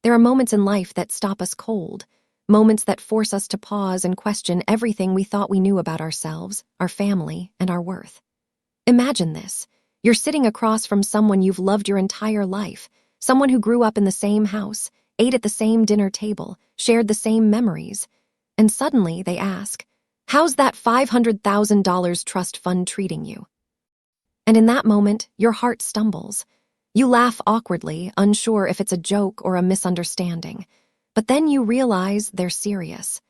There are moments in life that stop us cold, moments that force us to pause and question everything we thought we knew about ourselves, our family, and our worth. Imagine this. You're sitting across from someone you've loved your entire life, someone who grew up in the same house, ate at the same dinner table, shared the same memories, and suddenly they ask, "How's that $500,000 trust fund treating you?" And in that moment, your heart stumbles. You laugh awkwardly, unsure if it's a joke or a misunderstanding. But then you realize they're serious.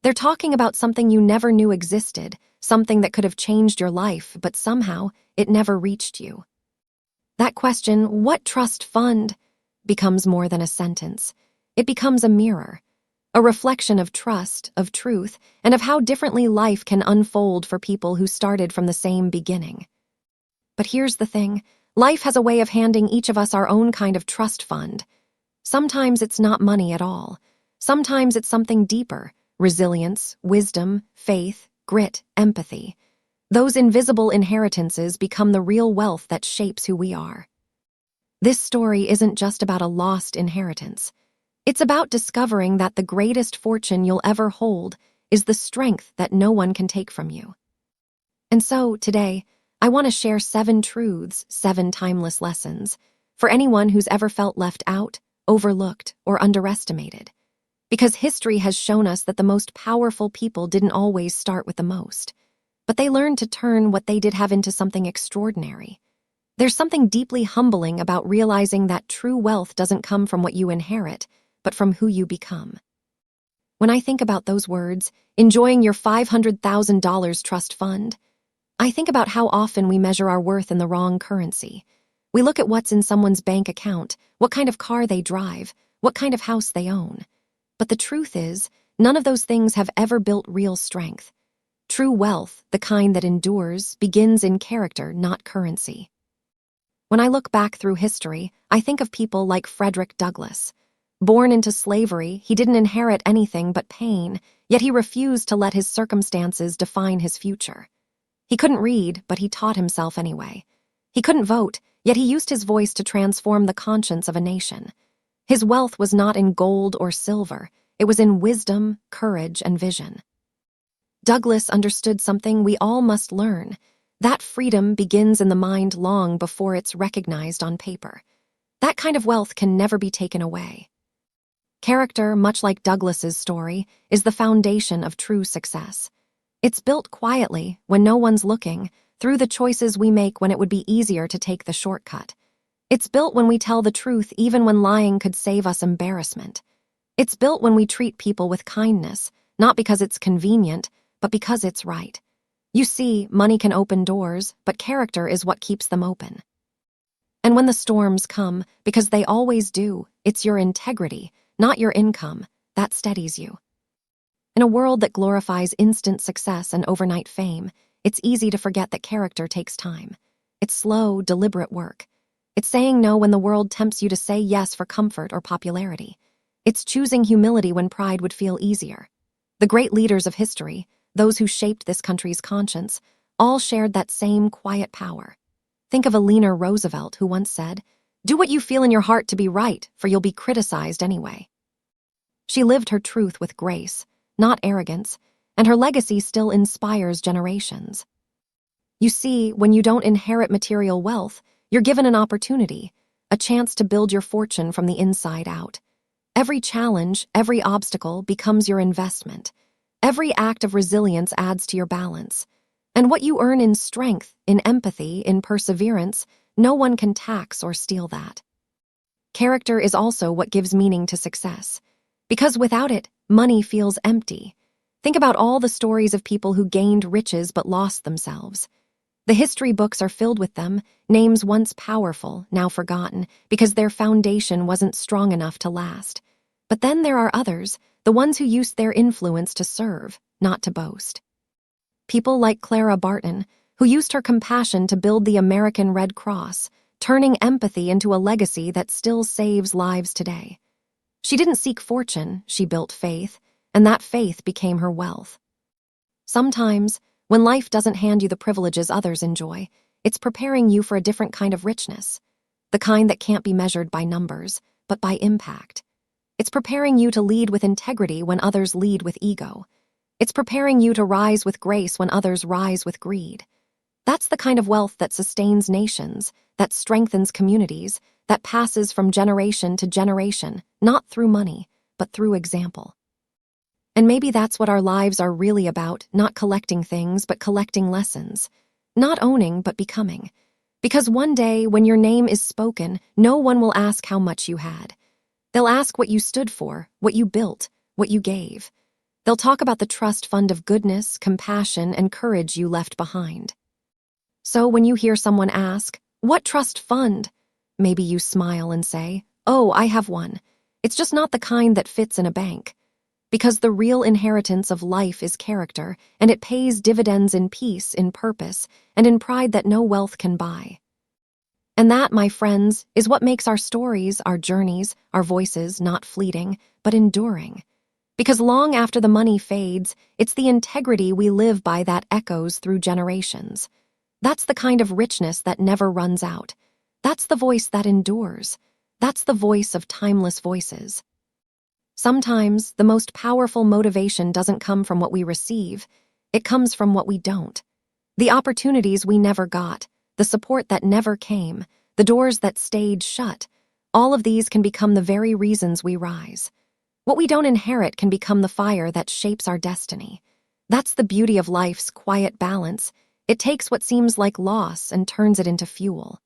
They're talking about something you never knew existed, something that could have changed your life, but somehow it never reached you. That question, "What trust fund?" becomes more than a sentence. It becomes a mirror, a reflection of trust, of truth, and of how differently life can unfold for people who started from the same beginning. But here's the thing. Life has a way of handing each of us our own kind of trust fund. Sometimes it's not money at all. Sometimes it's something deeper: resilience, wisdom, faith, grit, empathy. Those invisible inheritances become the real wealth that shapes who we are. This story isn't just about a lost inheritance. It's about discovering that the greatest fortune you'll ever hold is the strength that no one can take from you. And so, today, I want to share 7 truths, 7 timeless lessons, for anyone who's ever felt left out, overlooked, or underestimated. Because history has shown us that the most powerful people didn't always start with the most, but they learned to turn what they did have into something extraordinary. There's something deeply humbling about realizing that true wealth doesn't come from what you inherit, but from who you become. When I think about those words, enjoying your $500,000 trust fund, I think about how often we measure our worth in the wrong currency. We look at what's in someone's bank account, what kind of car they drive, what kind of house they own. But the truth is, none of those things have ever built real strength. True wealth, the kind that endures, begins in character, not currency. When I look back through history, I think of people like Frederick Douglass. Born into slavery, he didn't inherit anything but pain, yet he refused to let his circumstances define his future. He couldn't read, but he taught himself anyway. He couldn't vote, yet he used his voice to transform the conscience of a nation. His wealth was not in gold or silver, it was in wisdom, courage, and vision. Douglass understood something we all must learn. That freedom begins in the mind long before it's recognized on paper. That kind of wealth can never be taken away. Character, much like Douglass's story, is the foundation of true success. It's built quietly, when no one's looking, through the choices we make when it would be easier to take the shortcut. It's built when we tell the truth even when lying could save us embarrassment. It's built when we treat people with kindness, not because it's convenient, but because it's right. You see, money can open doors, but character is what keeps them open. And when the storms come, because they always do, it's your integrity, not your income, that steadies you. In a world that glorifies instant success and overnight fame, it's easy to forget that character takes time. It's slow, deliberate work. It's saying no when the world tempts you to say yes for comfort or popularity. It's choosing humility when pride would feel easier. The great leaders of history, those who shaped this country's conscience, all shared that same quiet power. Think of Eleanor Roosevelt, who once said, "Do what you feel in your heart to be right, for you'll be criticized anyway." She lived her truth with grace, not arrogance, and her legacy still inspires generations. You see, when you don't inherit material wealth, you're given an opportunity, a chance to build your fortune from the inside out. Every challenge, every obstacle becomes your investment. Every act of resilience adds to your balance. And what you earn in strength, in empathy, in perseverance, no one can tax or steal that. Character is also what gives meaning to success. Because without it, money feels empty. Think about all the stories of people who gained riches but lost themselves. The history books are filled with them, names once powerful, now forgotten, because their foundation wasn't strong enough to last. But then there are others, the ones who used their influence to serve, not to boast. People like Clara Barton, who used her compassion to build the American Red Cross, turning empathy into a legacy that still saves lives today. She didn't seek fortune, she built faith, and that faith became her wealth. Sometimes, when life doesn't hand you the privileges others enjoy, it's preparing you for a different kind of richness, the kind that can't be measured by numbers, but by impact. It's preparing you to lead with integrity when others lead with ego. It's preparing you to rise with grace when others rise with greed. That's the kind of wealth that sustains nations, that strengthens communities, that passes from generation to generation, not through money, but through example. And maybe that's what our lives are really about, not collecting things, but collecting lessons. Not owning, but becoming. Because one day, when your name is spoken, no one will ask how much you had. They'll ask what you stood for, what you built, what you gave. They'll talk about the trust fund of goodness, compassion, and courage you left behind. So when you hear someone ask, "What trust fund?" maybe you smile and say, "Oh, I have one. It's just not the kind that fits in a bank." Because the real inheritance of life is character, and it pays dividends in peace, in purpose, and in pride that no wealth can buy. And that, my friends, is what makes our stories, our journeys, our voices not fleeting, but enduring. Because long after the money fades, it's the integrity we live by that echoes through generations. That's the kind of richness that never runs out. That's the voice that endures. That's the voice of timeless voices. Sometimes, the most powerful motivation doesn't come from what we receive. It comes from what we don't. The opportunities we never got, the support that never came, the doors that stayed shut, all of these can become the very reasons we rise. What we don't inherit can become the fire that shapes our destiny. That's the beauty of life's quiet balance. It takes what seems like loss and turns it into fuel.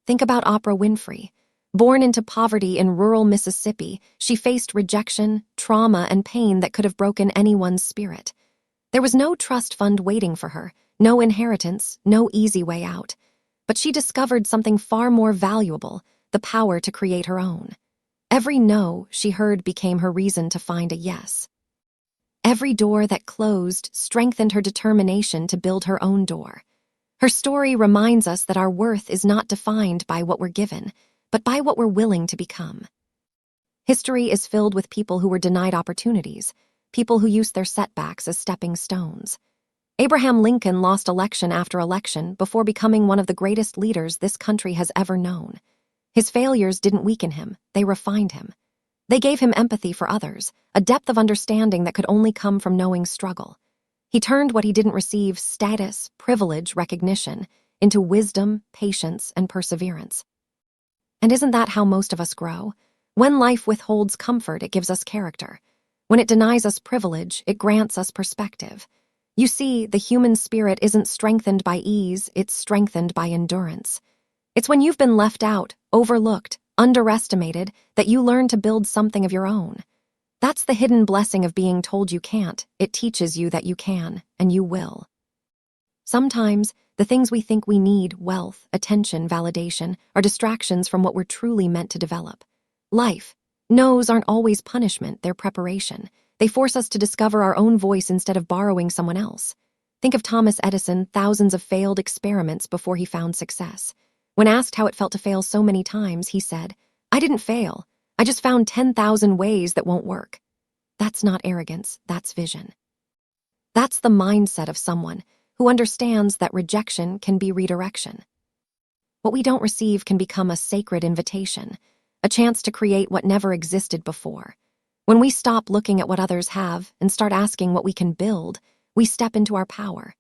Think about Oprah Winfrey. Born into poverty in rural Mississippi, she faced rejection, trauma, and pain that could have broken anyone's spirit. There was no trust fund waiting for her, no inheritance, no easy way out. But she discovered something far more valuable, the power to create her own. Every no she heard became her reason to find a yes. Every door that closed strengthened her determination to build her own door. Her story reminds us that our worth is not defined by what we're given, but by what we're willing to become. History is filled with people who were denied opportunities, people who used their setbacks as stepping stones. Abraham Lincoln lost election after election before becoming one of the greatest leaders this country has ever known. His failures didn't weaken him, they refined him. They gave him empathy for others, a depth of understanding that could only come from knowing struggle. He turned what he didn't receive, status, privilege, recognition, into wisdom, patience, and perseverance. And isn't that how most of us grow? When life withholds comfort, it gives us character. When it denies us privilege, it grants us perspective. You see, the human spirit isn't strengthened by ease, it's strengthened by endurance. It's when you've been left out, overlooked, underestimated, that you learn to build something of your own. That's the hidden blessing of being told you can't. It teaches you that you can, and you will. Sometimes, the things we think we need, wealth, attention, validation, are distractions from what we're truly meant to develop. Life. No's aren't always punishment, they're preparation. They force us to discover our own voice instead of borrowing someone else. Think of Thomas Edison, thousands of failed experiments before he found success. When asked how it felt to fail so many times, he said, "I didn't fail. I just found 10,000 ways that won't work." That's not arrogance, that's vision. That's the mindset of someone who understands that rejection can be redirection. What we don't receive can become a sacred invitation, a chance to create what never existed before. When we stop looking at what others have and start asking what we can build, we step into our power.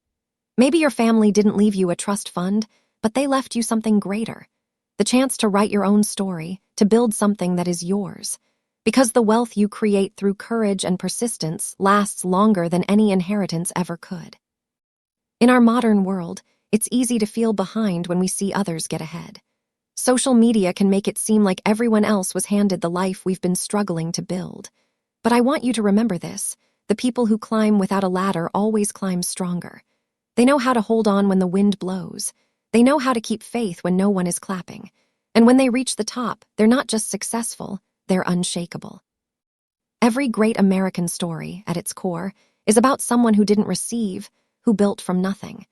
Maybe your family didn't leave you a trust fund, but they left you something greater. The chance to write your own story, to build something that is yours. Because the wealth you create through courage and persistence lasts longer than any inheritance ever could. In our modern world, it's easy to feel behind when we see others get ahead. Social media can make it seem like everyone else was handed the life we've been struggling to build. But I want you to remember this: the people who climb without a ladder always climb stronger. They know how to hold on when the wind blows. They know how to keep faith when no one is clapping. And when they reach the top, they're not just successful, they're unshakable. Every great American story, at its core, is about someone who didn't receive, who built from nothing.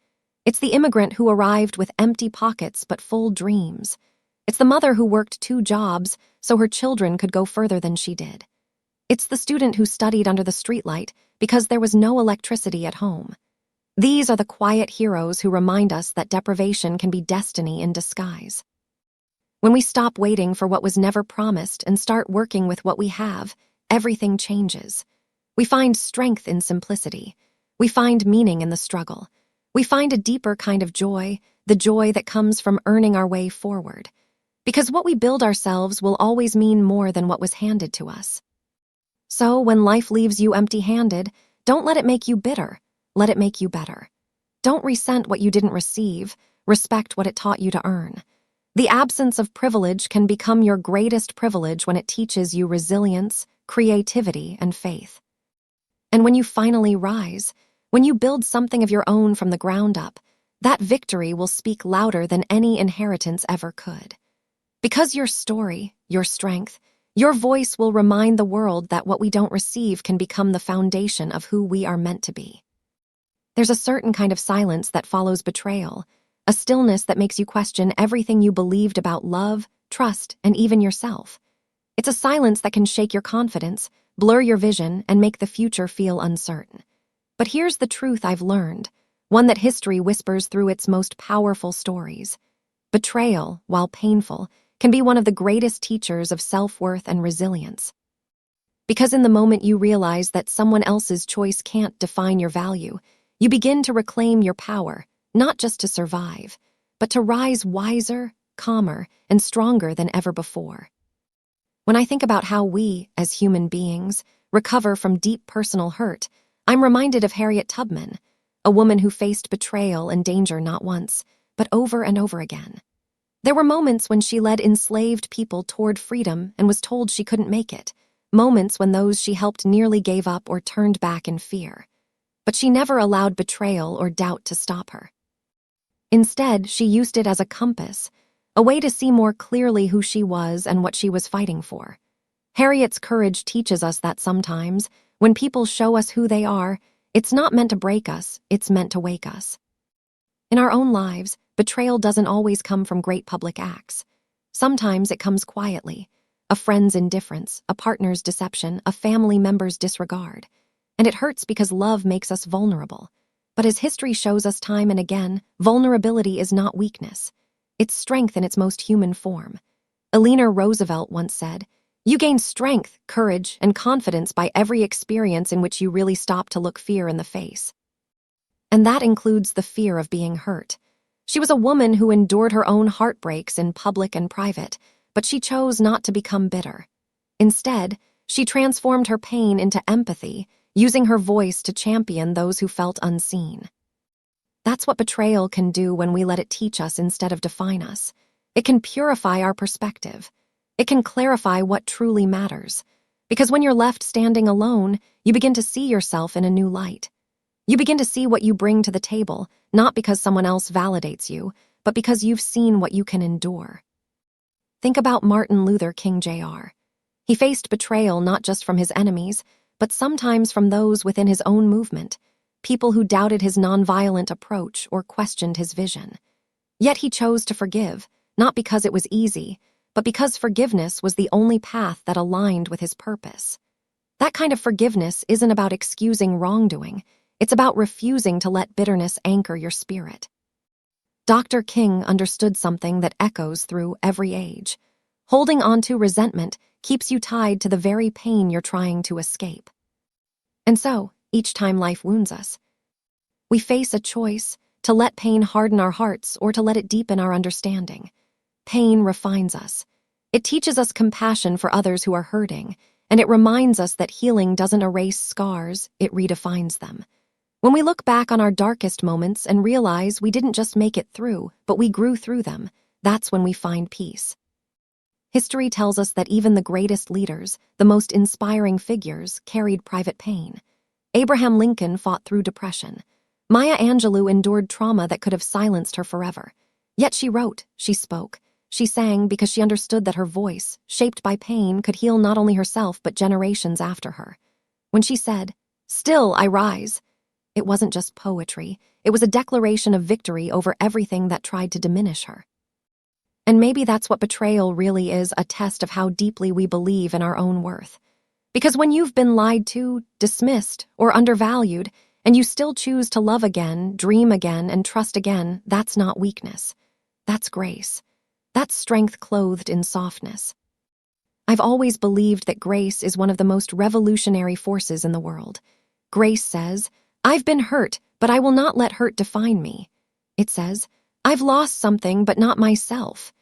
It's the immigrant who arrived with empty pockets but full dreams. It's the mother who worked 2 jobs so her children could go further than she did. It's the student who studied under the streetlight because there was no electricity at home. These are the quiet heroes who remind us that deprivation can be destiny in disguise. When we stop waiting for what was never promised and start working with what we have, everything changes. We find strength in simplicity. We find meaning in the struggle. We find a deeper kind of joy, the joy that comes from earning our way forward. Because what we build ourselves will always mean more than what was handed to us. So when life leaves you empty-handed, don't let it make you bitter. Let it make you better. Don't resent what you didn't receive. Respect what it taught you to earn. The absence of privilege can become your greatest privilege when it teaches you resilience, creativity, and faith. And when you finally rise, when you build something of your own from the ground up, that victory will speak louder than any inheritance ever could. Because your story, your strength, your voice will remind the world that what we don't receive can become the foundation of who we are meant to be. There's a certain kind of silence that follows betrayal, a stillness that makes you question everything you believed about love, trust, and even yourself. It's a silence that can shake your confidence, blur your vision, and make the future feel uncertain. But here's the truth I've learned, one that history whispers through its most powerful stories. Betrayal, while painful, can be one of the greatest teachers of self-worth and resilience. Because in the moment you realize that someone else's choice can't define your value, you begin to reclaim your power, not just to survive, but to rise wiser, calmer, and stronger than ever before. When I think about how we, as human beings, recover from deep personal hurt, I'm reminded of Harriet Tubman, a woman who faced betrayal and danger not once, but over and over again. There were moments when she led enslaved people toward freedom and was told she couldn't make it, moments when those she helped nearly gave up or turned back in fear. But she never allowed betrayal or doubt to stop her. Instead, she used it as a compass, a way to see more clearly who she was and what she was fighting for. Harriet's courage teaches us that sometimes, when people show us who they are, it's not meant to break us, it's meant to wake us. In our own lives, betrayal doesn't always come from great public acts. Sometimes it comes quietly, a friend's indifference, a partner's deception, a family member's disregard. And it hurts because love makes us vulnerable. But as history shows us time and again, vulnerability is not weakness. It's strength in its most human form. Eleanor Roosevelt once said, "You gain strength, courage, and confidence by every experience in which you really stop to look fear in the face." And that includes the fear of being hurt. She was a woman who endured her own heartbreaks in public and private, but she chose not to become bitter. Instead, she transformed her pain into empathy, using her voice to champion those who felt unseen. That's what betrayal can do when we let it teach us instead of define us. It can purify our perspective. It can clarify what truly matters. Because when you're left standing alone, you begin to see yourself in a new light. You begin to see what you bring to the table, not because someone else validates you, but because you've seen what you can endure. Think about Martin Luther King Jr. He faced betrayal not just from his enemies, but sometimes from those within his own movement, people who doubted his nonviolent approach or questioned his vision. Yet he chose to forgive, not because it was easy, but because forgiveness was the only path that aligned with his purpose. That kind of forgiveness isn't about excusing wrongdoing, it's about refusing to let bitterness anchor your spirit. Dr. King understood something that echoes through every age. Holding on to resentment keeps you tied to the very pain you're trying to escape. And so, each time life wounds us, we face a choice to let pain harden our hearts or to let it deepen our understanding. Pain refines us. It teaches us compassion for others who are hurting, and it reminds us that healing doesn't erase scars, it redefines them. When we look back on our darkest moments and realize we didn't just make it through, but we grew through them, that's when we find peace. History tells us that even the greatest leaders, the most inspiring figures, carried private pain. Abraham Lincoln fought through depression. Maya Angelou endured trauma that could have silenced her forever. Yet she wrote, she spoke, she sang because she understood that her voice, shaped by pain, could heal not only herself but generations after her. When she said, "Still I rise," it wasn't just poetry, it was a declaration of victory over everything that tried to diminish her. And maybe that's what betrayal really is, a test of how deeply we believe in our own worth. Because when you've been lied to, dismissed, or undervalued, and you still choose to love again, dream again, and trust again, that's not weakness. That's grace. That's strength clothed in softness. I've always believed that grace is one of the most revolutionary forces in the world. Grace says, I've been hurt, but I will not let hurt define me. It says, I've lost something, but not myself.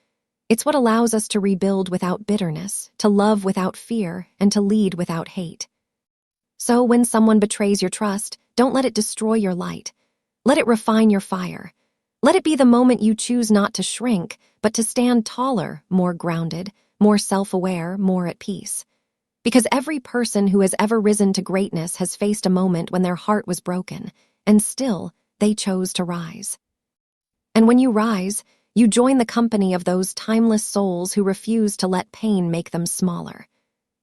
It's what allows us to rebuild without bitterness, to love without fear, and to lead without hate. So when someone betrays your trust, don't let it destroy your light. Let it refine your fire. Let it be the moment you choose not to shrink, but to stand taller, more grounded, more self-aware, more at peace. Because every person who has ever risen to greatness has faced a moment when their heart was broken, and still, they chose to rise. And when you rise, you join the company of those timeless souls who refuse to let pain make them smaller.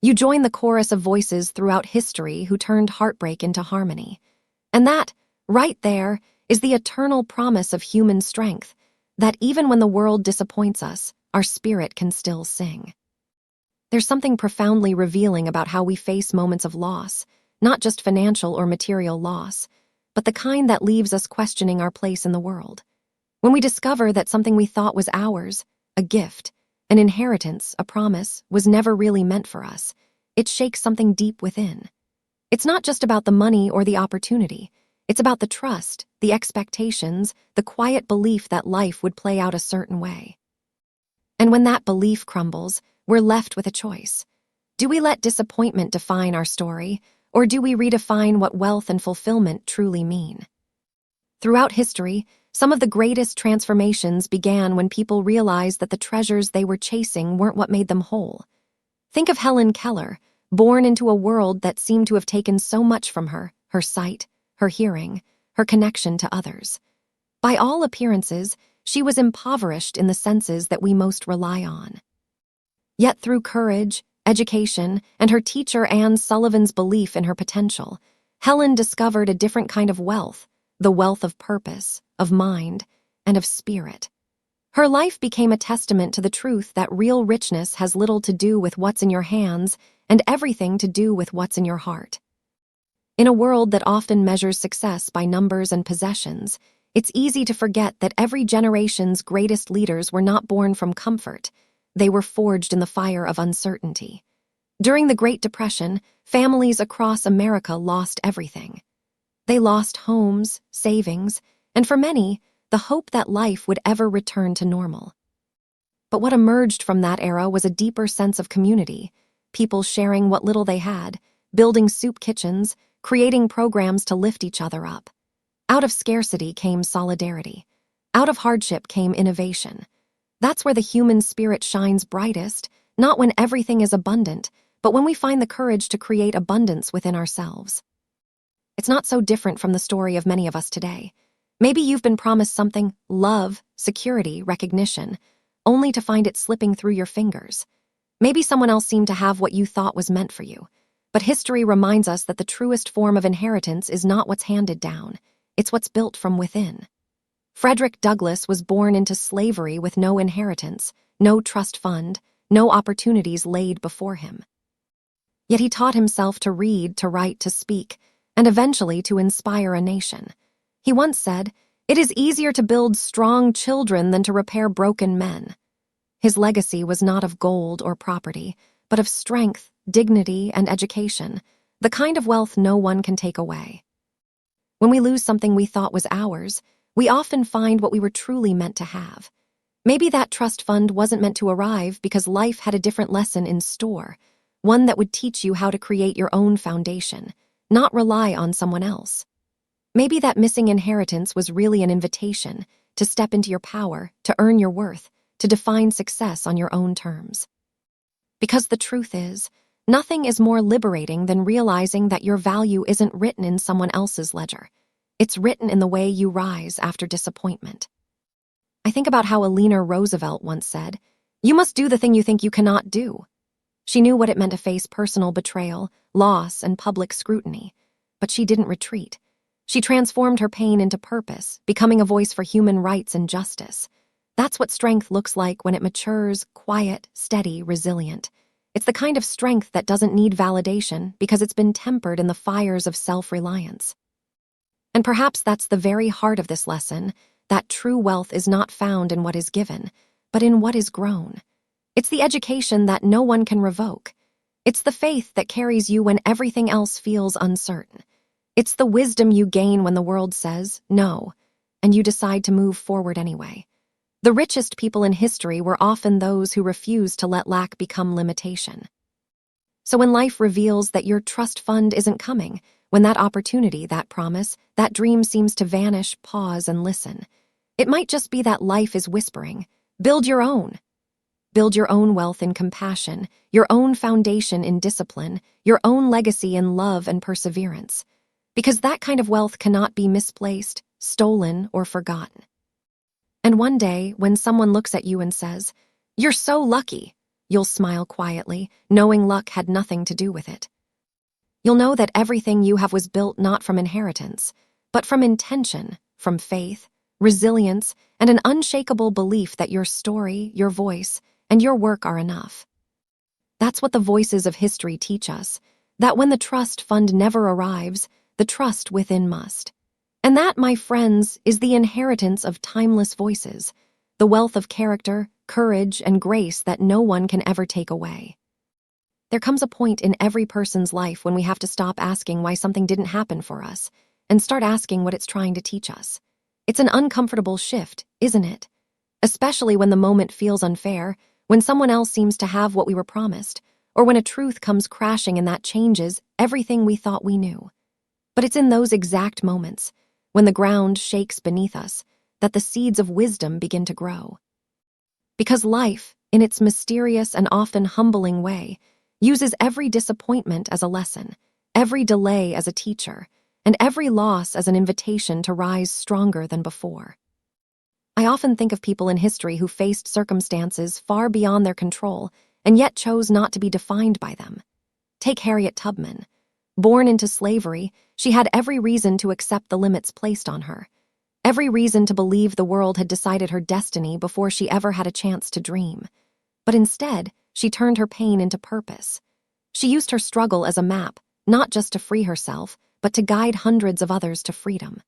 You join the chorus of voices throughout history who turned heartbreak into harmony. And that, right there, is the eternal promise of human strength, that even when the world disappoints us, our spirit can still sing. There's something profoundly revealing about how we face moments of loss, not just financial or material loss, but the kind that leaves us questioning our place in the world. When we discover that something we thought was ours, a gift, an inheritance, a promise, was never really meant for us, it shakes something deep within. It's not just about the money or the opportunity. It's about the trust, the expectations, the quiet belief that life would play out a certain way. And when that belief crumbles, we're left with a choice. Do we let disappointment define our story, or do we redefine what wealth and fulfillment truly mean? Throughout history, some of the greatest transformations began when people realized that the treasures they were chasing weren't what made them whole. Think of Helen Keller, born into a world that seemed to have taken so much from her sight, her hearing, her connection to others. By all appearances, she was impoverished in the senses that we most rely on. Yet through courage, education, and her teacher Anne Sullivan's belief in her potential, Helen discovered a different kind of wealth, the wealth of purpose, of mind, and of spirit. Her life became a testament to the truth that real richness has little to do with what's in your hands and everything to do with what's in your heart. In a world that often measures success by numbers and possessions, it's easy to forget that every generation's greatest leaders were not born from comfort. They were forged in the fire of uncertainty. During the Great Depression, families across America lost everything. They lost homes, savings, and for many, the hope that life would ever return to normal. But what emerged from that era was a deeper sense of community, people sharing what little they had, building soup kitchens, creating programs to lift each other up. Out of scarcity came solidarity. Out of hardship came innovation. That's where the human spirit shines brightest, not when everything is abundant, but when we find the courage to create abundance within ourselves. It's not so different from the story of many of us today. Maybe you've been promised something, love, security, recognition, only to find it slipping through your fingers. Maybe someone else seemed to have what you thought was meant for you. But history reminds us that the truest form of inheritance is not what's handed down. It's what's built from within. Frederick Douglass was born into slavery with no inheritance, no trust fund, no opportunities laid before him. Yet he taught himself to read, to write, to speak, and eventually to inspire a nation. He once said, "It is easier to build strong children than to repair broken men." His legacy was not of gold or property, but of strength, dignity, and education, the kind of wealth no one can take away. When we lose something we thought was ours, we often find what we were truly meant to have. Maybe that trust fund wasn't meant to arrive because life had a different lesson in store, one that would teach you how to create your own foundation, not rely on someone else. Maybe that missing inheritance was really an invitation to step into your power, to earn your worth, to define success on your own terms. Because the truth is, nothing is more liberating than realizing that your value isn't written in someone else's ledger. It's written in the way you rise after disappointment. I think about how Eleanor Roosevelt once said, "You must do the thing you think you cannot do." She knew what it meant to face personal betrayal, loss, and public scrutiny, but she didn't retreat. She transformed her pain into purpose, becoming a voice for human rights and justice. That's what strength looks like when it matures, quiet, steady, resilient. It's the kind of strength that doesn't need validation because it's been tempered in the fires of self-reliance. And perhaps that's the very heart of this lesson, that true wealth is not found in what is given, but in what is grown. It's the education that no one can revoke. It's the faith that carries you when everything else feels uncertain. It's the wisdom you gain when the world says no, and you decide to move forward anyway. The richest people in history were often those who refused to let lack become limitation. So when life reveals that your trust fund isn't coming, when that opportunity, that promise, that dream seems to vanish, pause and listen. It might just be that life is whispering, build your own. Build your own wealth in compassion, your own foundation in discipline, your own legacy in love and perseverance. Because that kind of wealth cannot be misplaced, stolen, or forgotten. And one day, when someone looks at you and says, "You're so lucky," you'll smile quietly, knowing luck had nothing to do with it. You'll know that everything you have was built not from inheritance, but from intention, from faith, resilience, and an unshakable belief that your story, your voice, and your work are enough. That's what the voices of history teach us, that when the trust fund never arrives, the trust within must. And that, my friends, is the inheritance of timeless voices, the wealth of character, courage, and grace that no one can ever take away. There comes a point in every person's life when we have to stop asking why something didn't happen for us and start asking what it's trying to teach us. It's an uncomfortable shift, isn't it? Especially when the moment feels unfair, when someone else seems to have what we were promised, or when a truth comes crashing and that changes everything we thought we knew. But it's in those exact moments, when the ground shakes beneath us, that the seeds of wisdom begin to grow. Because life, in its mysterious and often humbling way, uses every disappointment as a lesson, every delay as a teacher, and every loss as an invitation to rise stronger than before. I often think of people in history who faced circumstances far beyond their control and yet chose not to be defined by them. Take Harriet Tubman. Born into slavery, she had every reason to accept the limits placed on her, every reason to believe the world had decided her destiny before she ever had a chance to dream. But instead, she turned her pain into purpose. She used her struggle as a map, not just to free herself, but to guide hundreds of others to freedom.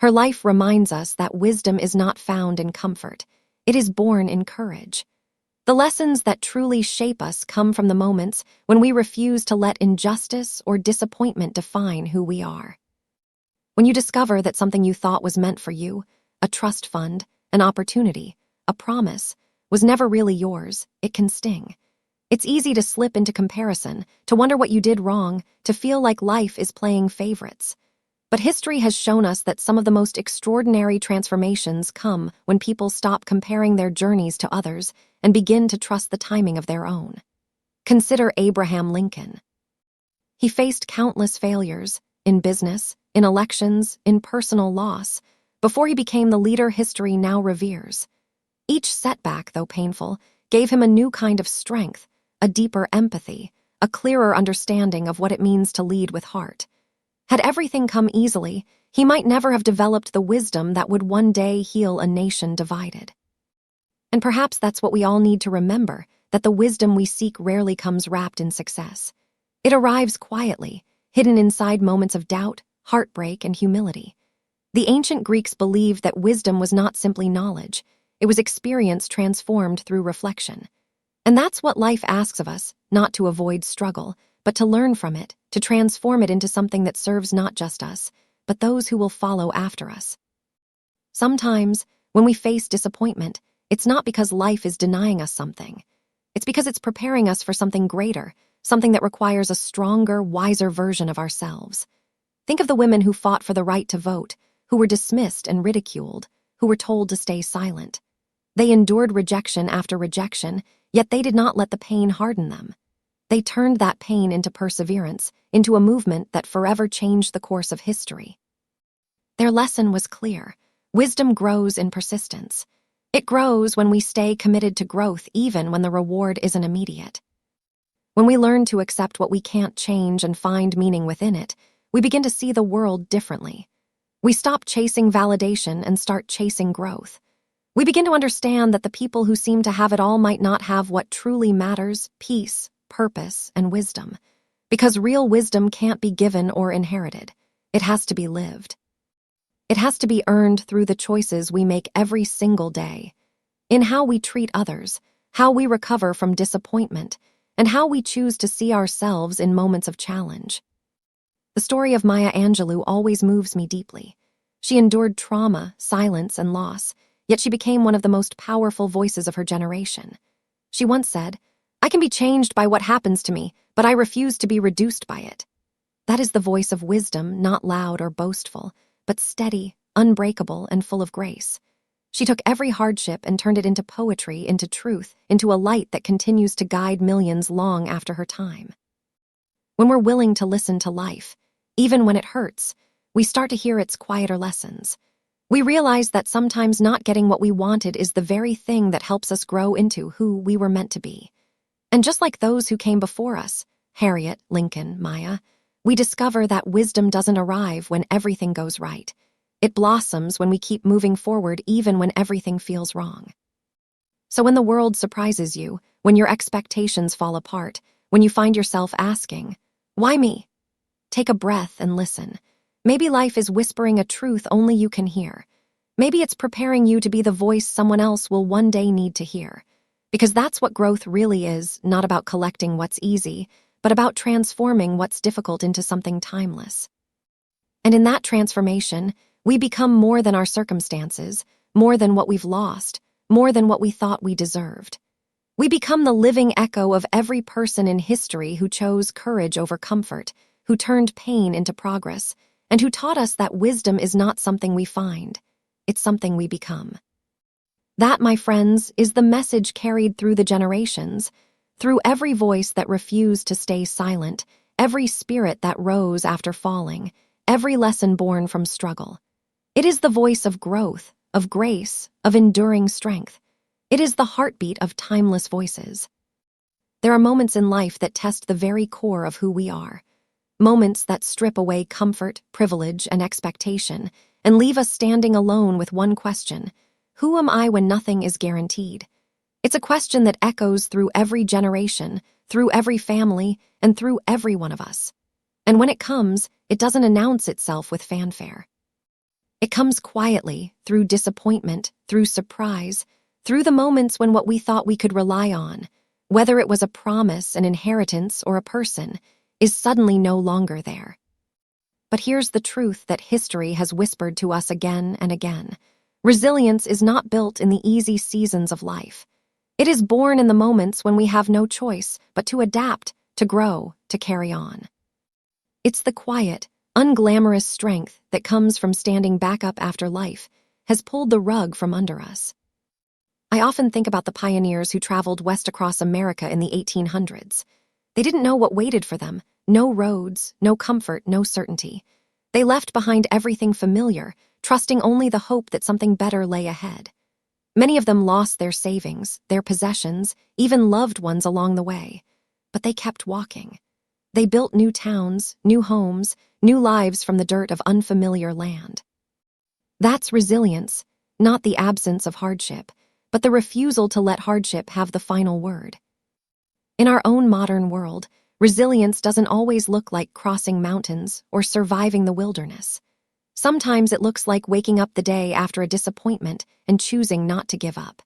Her life reminds us that wisdom is not found in comfort. It is born in courage. The lessons that truly shape us come from the moments when we refuse to let injustice or disappointment define who we are. When you discover that something you thought was meant for you, a trust fund, an opportunity, a promise, was never really yours, it can sting. It's easy to slip into comparison, to wonder what you did wrong, to feel like life is playing favorites. But history has shown us that some of the most extraordinary transformations come when people stop comparing their journeys to others and begin to trust the timing of their own. Consider Abraham Lincoln. He faced countless failures in business, in elections, in personal loss, before he became the leader history now reveres. Each setback, though painful, gave him a new kind of strength, a deeper empathy, a clearer understanding of what it means to lead with heart. Had everything come easily, he might never have developed the wisdom that would one day heal a nation divided. And perhaps that's what we all need to remember, that the wisdom we seek rarely comes wrapped in success. It arrives quietly, hidden inside moments of doubt, heartbreak, and humility. The ancient Greeks believed that wisdom was not simply knowledge, it was experience transformed through reflection. And that's what life asks of us, not to avoid struggle, but to learn from it, to transform it into something that serves not just us, but those who will follow after us. Sometimes, when we face disappointment, it's not because life is denying us something. It's because it's preparing us for something greater, something that requires a stronger, wiser version of ourselves. Think of the women who fought for the right to vote, who were dismissed and ridiculed, who were told to stay silent. They endured rejection after rejection, yet they did not let the pain harden them. They turned that pain into perseverance, into a movement that forever changed the course of history. Their lesson was clear. Wisdom grows in persistence. It grows when we stay committed to growth even when the reward isn't immediate. When we learn to accept what we can't change and find meaning within it, we begin to see the world differently. We stop chasing validation and start chasing growth. We begin to understand that the people who seem to have it all might not have what truly matters: peace, purpose, and wisdom. Because real wisdom can't be given or inherited. It has to be lived. It has to be earned through the choices we make every single day. in how we treat others, how we recover from disappointment, and how we choose to see ourselves in moments of challenge. The story of Maya Angelou always moves me deeply. She endured trauma, silence, and loss, yet she became one of the most powerful voices of her generation. She once said, "I can be changed by what happens to me, but I refuse to be reduced by it." That is the voice of wisdom, not loud or boastful, but steady, unbreakable, and full of grace. She took every hardship and turned it into poetry, into truth, into a light that continues to guide millions long after her time. When we're willing to listen to life, even when it hurts, we start to hear its quieter lessons. We realize that sometimes not getting what we wanted is the very thing that helps us grow into who we were meant to be. And just like those who came before us, Harriet, Lincoln, Maya, we discover that wisdom doesn't arrive when everything goes right. It blossoms when we keep moving forward even when everything feels wrong. So when the world surprises you, when your expectations fall apart, when you find yourself asking, "Why me?" take a breath and listen. Maybe life is whispering a truth only you can hear. Maybe it's preparing you to be the voice someone else will one day need to hear. Because that's what growth really is, not about collecting what's easy, but about transforming what's difficult into something timeless. And in that transformation, we become more than our circumstances, more than what we've lost, more than what we thought we deserved. We become the living echo of every person in history who chose courage over comfort, who turned pain into progress, and who taught us that wisdom is not something we find, it's something we become. That, my friends, is the message carried through the generations, through every voice that refused to stay silent, every spirit that rose after falling, every lesson born from struggle. It is the voice of growth, of grace, of enduring strength. It is the heartbeat of timeless voices. There are moments in life that test the very core of who we are. Moments that strip away comfort, privilege, and expectation, and leave us standing alone with one question: who am I when nothing is guaranteed? It's a question that echoes through every generation, through every family, and through every one of us. And when it comes, it doesn't announce itself with fanfare. It comes quietly, through disappointment, through surprise, through the moments when what we thought we could rely on, whether it was a promise, an inheritance, or a person, is suddenly no longer there. But here's the truth that history has whispered to us again and again. Resilience is not built in the easy seasons of life. It is born in the moments when we have no choice but to adapt, to grow, to carry on. It's the quiet, unglamorous strength that comes from standing back up after life has pulled the rug from under us. I often think about the pioneers who traveled west across America in the 1800s. They didn't know what waited for them. No roads, no comfort, no certainty. They left behind everything familiar, trusting only the hope that something better lay ahead. Many of them lost their savings, their possessions, even loved ones along the way. But they kept walking. They built new towns, new homes, new lives from the dirt of unfamiliar land. That's resilience, not the absence of hardship, but the refusal to let hardship have the final word. In our own modern world, resilience doesn't always look like crossing mountains or surviving the wilderness. Sometimes it looks like waking up the day after a disappointment and choosing not to give up.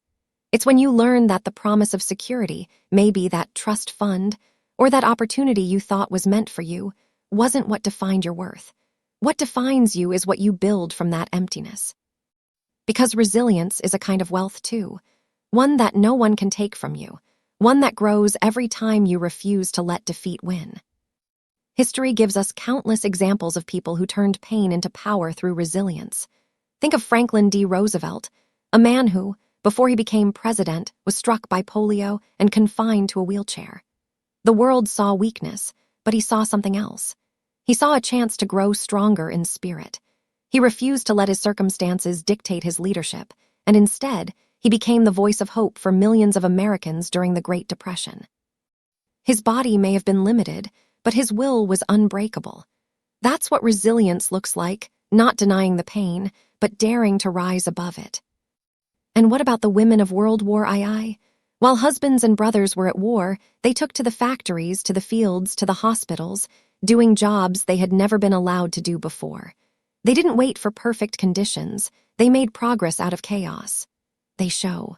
It's when you learn that the promise of security, maybe that trust fund, or that opportunity you thought was meant for you, wasn't what defined your worth. What defines you is what you build from that emptiness. Because resilience is a kind of wealth too, one that no one can take from you, one that grows every time you refuse to let defeat win. History gives us countless examples of people who turned pain into power through resilience. Think of Franklin D. Roosevelt, a man who, before he became president, was struck by polio and confined to a wheelchair. The world saw weakness, but he saw something else. He saw a chance to grow stronger in spirit. He refused to let his circumstances dictate his leadership, and instead, he became the voice of hope for millions of Americans during the Great Depression. His body may have been limited, but his will was unbreakable. That's what resilience looks like, not denying the pain, but daring to rise above it. And what about the women of World War II? While husbands and brothers were at war, they took to the factories, to the fields, to the hospitals, doing jobs they had never been allowed to do before. They didn't wait for perfect conditions. They made progress out of chaos. They show